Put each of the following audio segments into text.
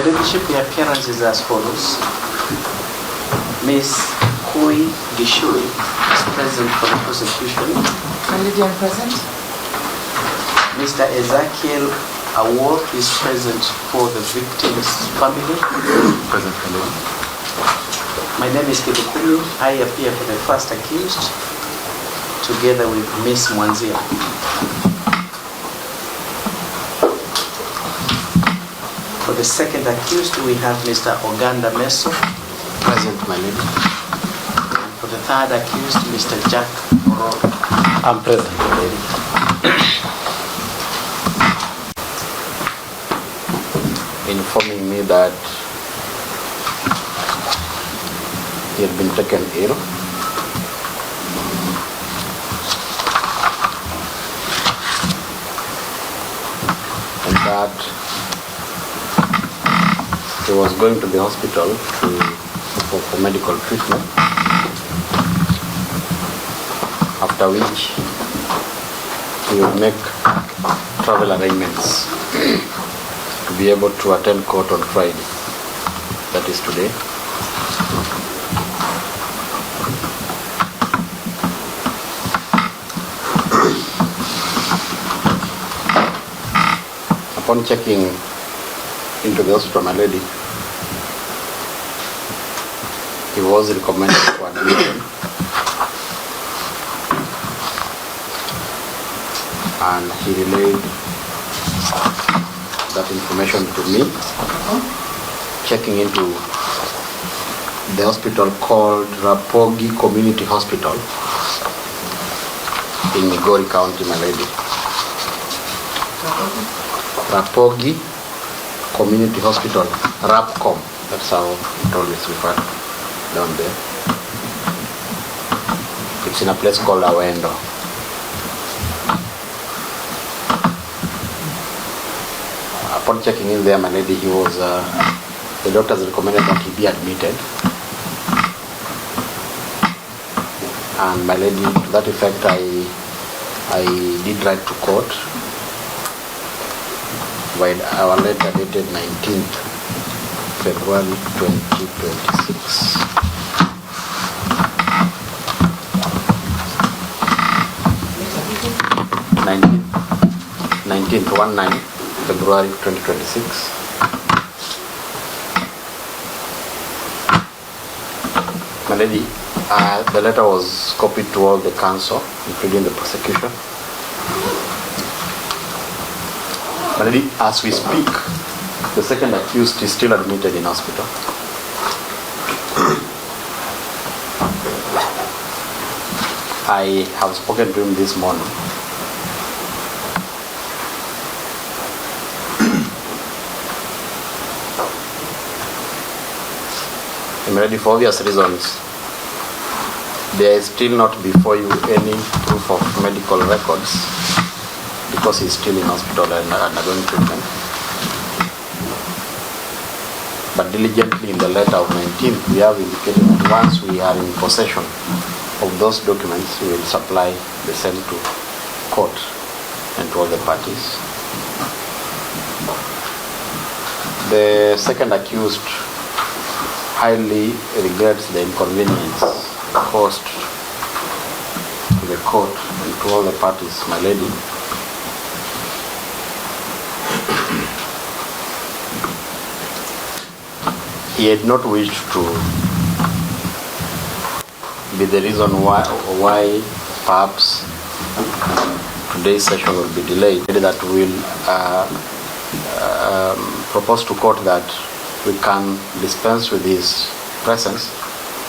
ladyship, the appearance is as follows. Miss Hui Gishui is present for the prosecution. My lady, I'm present. Mr. Ezekiel Award is present for the victim's family. Present, hello. My name is Kibukumi. I appear for the first accused, together with Miss Mwanzia. For the second accused, we have Mr. Oganda Meso. Present, my lady. And for the third accused, Mr. Jack Oro. I'm present, my lady. Informing me that he had been taken ill and that he was going to the hospital for medical treatment, after which he would make travel arrangements to be able to attend court on Friday, that is today. Upon checking into the hospital, my lady, he was recommended for admission, and he relayed that information to me. Checking into the hospital called Rapogi Community Hospital in Migori County, my lady. Rapogi Community Hospital, RAPCOM, that's how it always referred down there. It's in a place called Awendo. Upon checking in there, my lady, he was, the doctors recommended that he be admitted. And my lady, to that effect, I did write to court by our letter dated 19th February 2026. 19th February 2026. My lady, the letter was copied to all the counsel, including the prosecution. My lady, as we speak, the second accused is still admitted in hospital. I have spoken to him this morning. Already, for obvious reasons, there is still not before you any proof of medical records because he's still in hospital and undergoing treatment. But diligently in the letter of 19th, we have indicated that once we are in possession of those documents, we will supply the same to court and to all the parties. The second accused highly regrets the inconvenience caused to the court and to all the parties, my lady. He had not wished to be the reason why perhaps today's session will be delayed. That will propose to court that we can dispense with his presence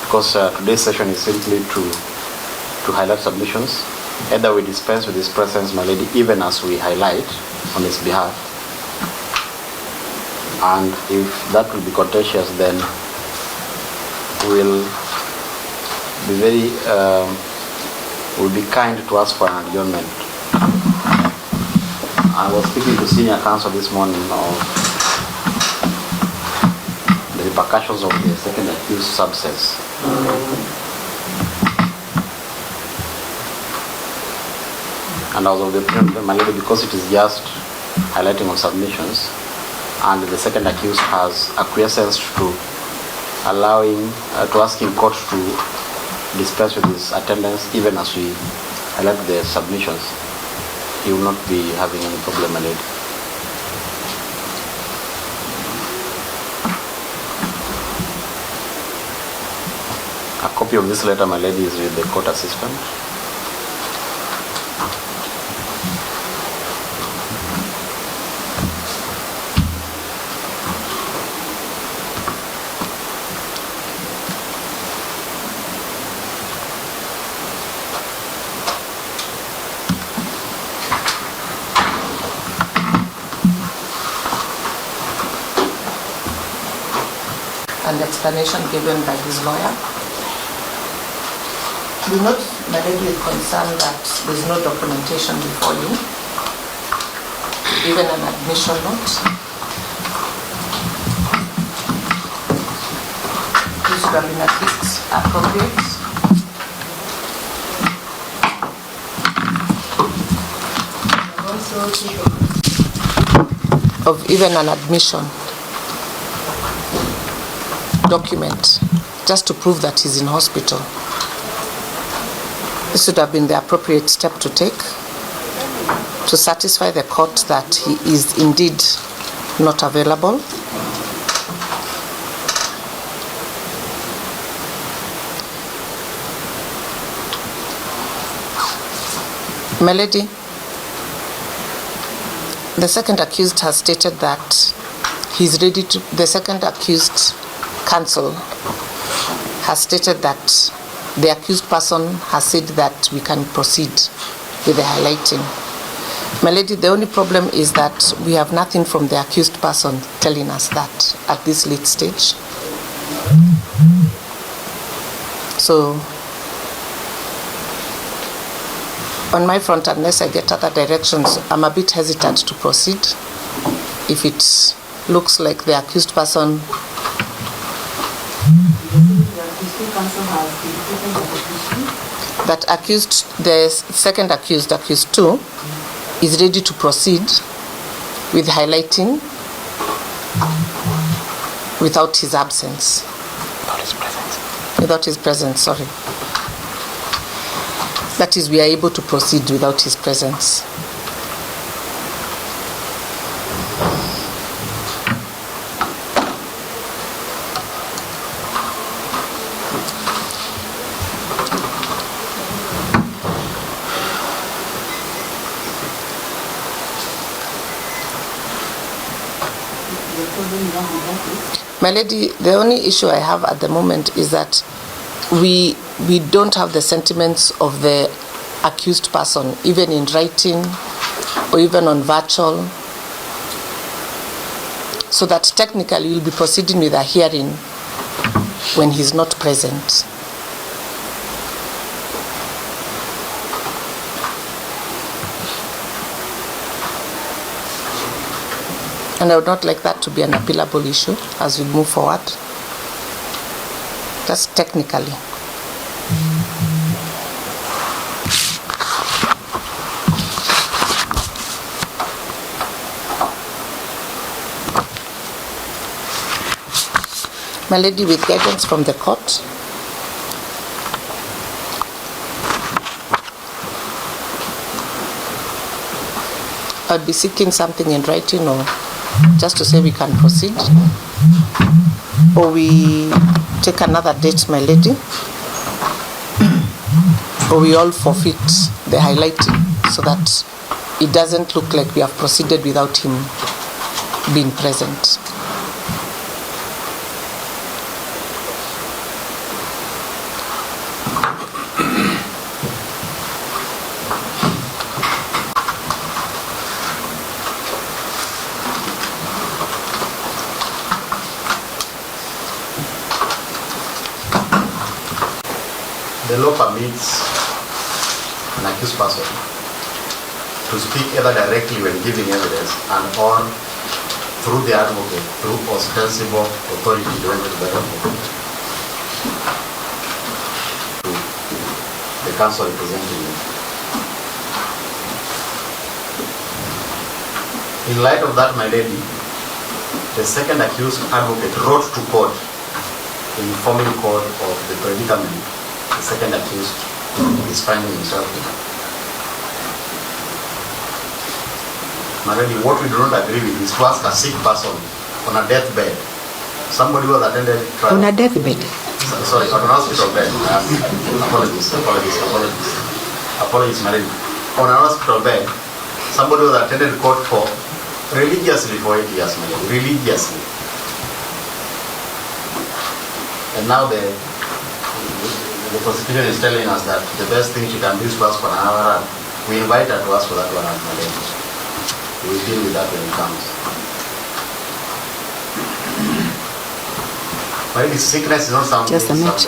because today's session is simply to highlight submissions. Either we dispense with his presence, my lady, even as we highlight on his behalf. And if that will be contentious, then we'll be kind to ask for an adjournment. I was speaking to senior counsel this morning of the repercussions of the second accused substance. And I was of the opinion, my lady, because it is just highlighting of submissions, and the second accused has acquiesced to asking court to dispense with his attendance, even as we highlight the submissions, he will not be having any problem, my lady. A copy of this letter, my lady, is with the court assistant. And explanation given by his lawyer. Do not, my lady, is concerned that there is no documentation before you, even an admission note. This would have been at least appropriate. Of even an admission document, just to prove that he's in hospital. This would have been the appropriate step to take to satisfy the court that he is indeed not available. My lady, the second accused has stated that he's ready to, the second accused counsel has stated that the accused person has said that we can proceed with the highlighting. My lady, the only problem is that we have nothing from the accused person telling us that at this late stage. So, on my front, unless I get other directions, I'm a bit hesitant to proceed. If it looks like the accused person that accused, the second accused, accused 2, is ready to proceed with highlighting without his absence. Without his presence. Without his presence, sorry. That is, we are able to proceed without his presence. My lady, the only issue I have at the moment is that we don't have the sentiments of the accused person, even in writing or even on virtual, so that technically we'll be proceeding with a hearing when he's not present. And I would not like that to be an appealable issue as we move forward. Just technically. My lady, with guidance from the court, I'd be seeking something in writing, or just to say we can proceed, or we take another date, my lady, or we all forfeit the highlighting so that it doesn't look like we have proceeded without him being present. The law permits an accused person to speak either directly when giving evidence and or through the advocate, through ostensible authority granted by the advocate to the counsel representing him. In light of that, my lady, the second accused advocate wrote to court informing court of the predicament the second accused is finding himself in. Marelli, what we do not agree with is to ask a sick person on a deathbed, somebody who has attended trial. On a deathbed? Sorry, on an hospital bed. Apologies, Marelli. On an hospital bed, somebody who has attended court for religiously for 8 years, religiously. And now the prosecution is telling us that the best thing she can do is to ask for an hour. We invite her to ask for that one. We will deal with that when it comes. But his sickness is not something. Just a minute.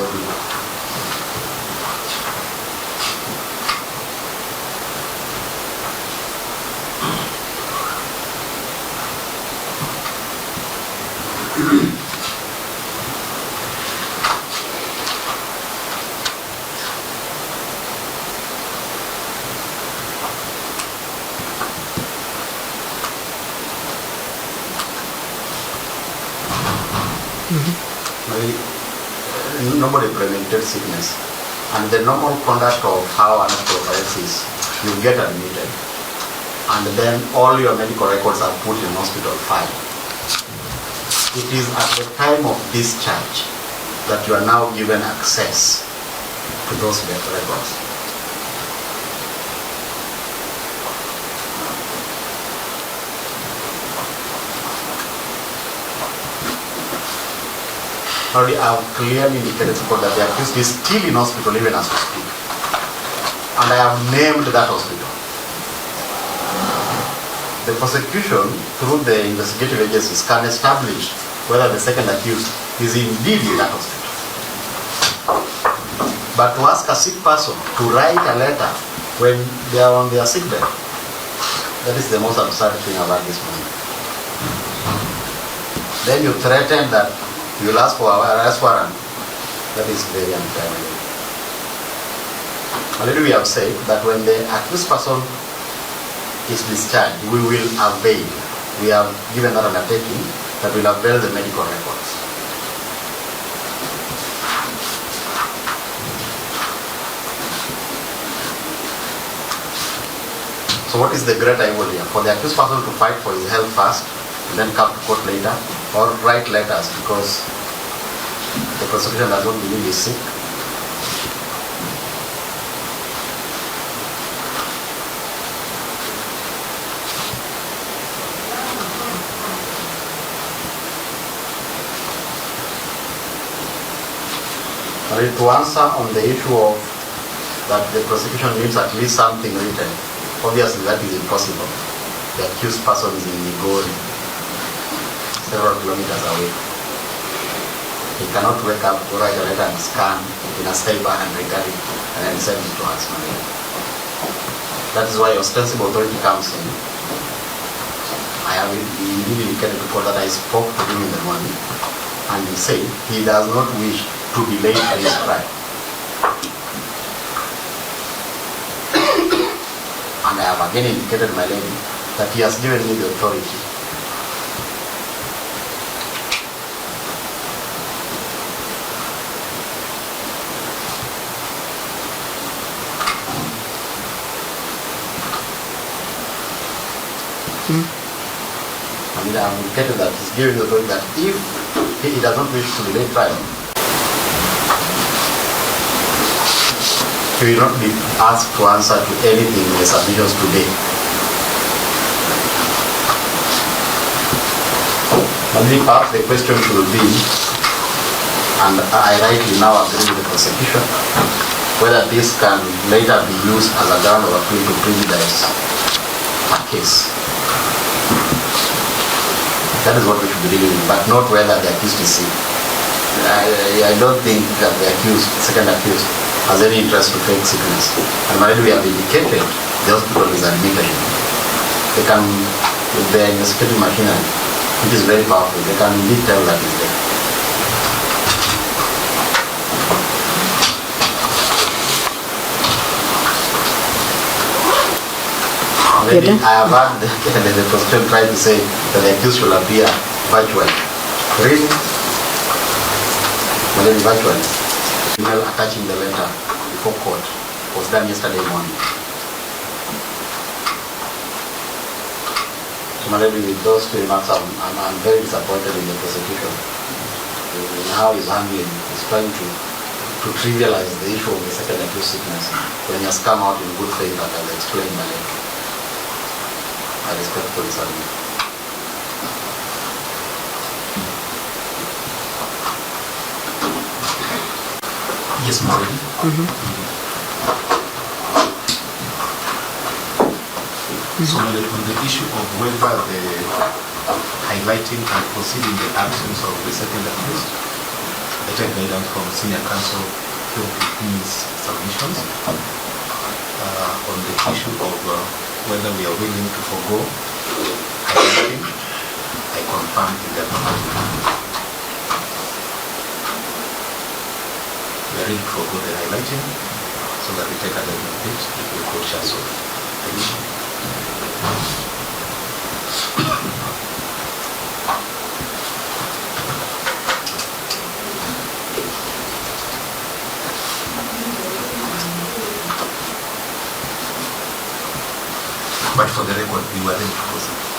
Nobody premeditated sickness, and the normal conduct of how an hospital operates is you get admitted, and then all your medical records are put in hospital file. It is at the time of discharge that you are now given access to those records. Already I have clearly indicated to court that the accused is still in hospital even as we speak. And I have named that hospital. The prosecution, through the investigative agencies, can establish whether the second accused is indeed in that hospital. But to ask a sick person to write a letter when they are on their sick bed, that is the most absurd thing about this moment. Then you threaten that you will ask for an arrest warrant. That is very unfair. Already we have said that when the accused person is discharged, we will avail. We have given that undertaking that will avail the medical records. So what is the great evil here? For the accused person to fight for his health first, and then come to court later, or write letters because the prosecution does not believe he's sick. To answer on the issue of that the prosecution needs at least something written, obviously that is impossible. The accused person is in Migori, several kilometers away. He cannot wake up, go write a letter and scan in a cyber and record it and then send it to us. That is why ostensible authority comes in. I have indeed indicated before that I spoke to him in the morning and he said he does not wish to be late for his trial. And I have again indicated my lady that he has given me the authority. And I have indicated that he's giving the authority that if he does not wish to delay trial, he will not be asked to answer to anything in the submissions today. Only perhaps the question should be, and I rightly now agree with the prosecution, whether this can later be used as a ground of appeal to prejudice a case. That is what we should be dealing with, but not whether the accused is sick. I don't think that the accused, second accused, has any interest to fake sickness. And already we have indicated the hospital is admitted. They can, with their investigative machinery, it is very powerful, they can indeed tell that is there. Already I have heard the prosecution try to say that the accused will appear virtually. Really? But then virtually. Email attaching the letter before court was done yesterday morning. So, my lady, with those two remarks, I'm very disappointed in the prosecution. In how he's handling, he's trying to trivialize the issue of the second acute sickness when he has come out in good faith and has explained my letter. I respectfully submit. Yes, ma'am. So on the issue of whether the highlighting and proceeding the absence of the second accused, I take guidance from senior counsel to his submissions. On the issue of whether we are willing to forego highlighting, I confirm in the affirmative. We are ready to forego the highlighting so that we take a judgment date if the court shall so initiate. But for the record, we were ready to proceed.